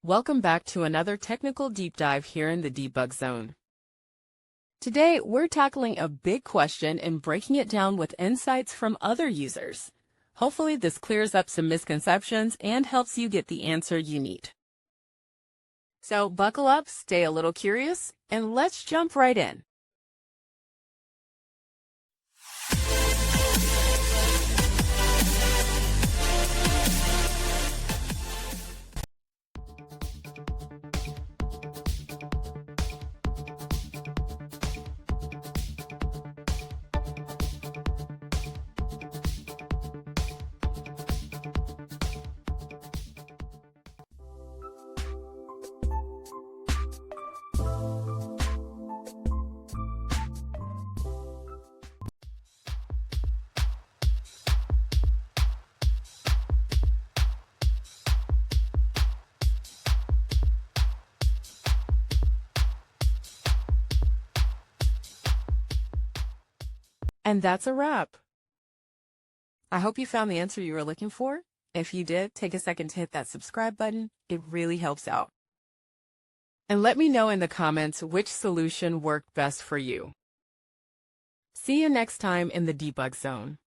Welcome back to another technical deep dive here in the debug zone. Today, we're tackling a big question and breaking it down with insights from other users. Hopefully, this clears up some misconceptions and helps you get the answer you need. So buckle up, stay a little curious, and let's jump right in. And that's a wrap. I hope you found the answer you were looking for. If you did, take a second to hit that subscribe button. It really helps out. And let me know in the comments which solution worked best for you. See you next time in the debug zone.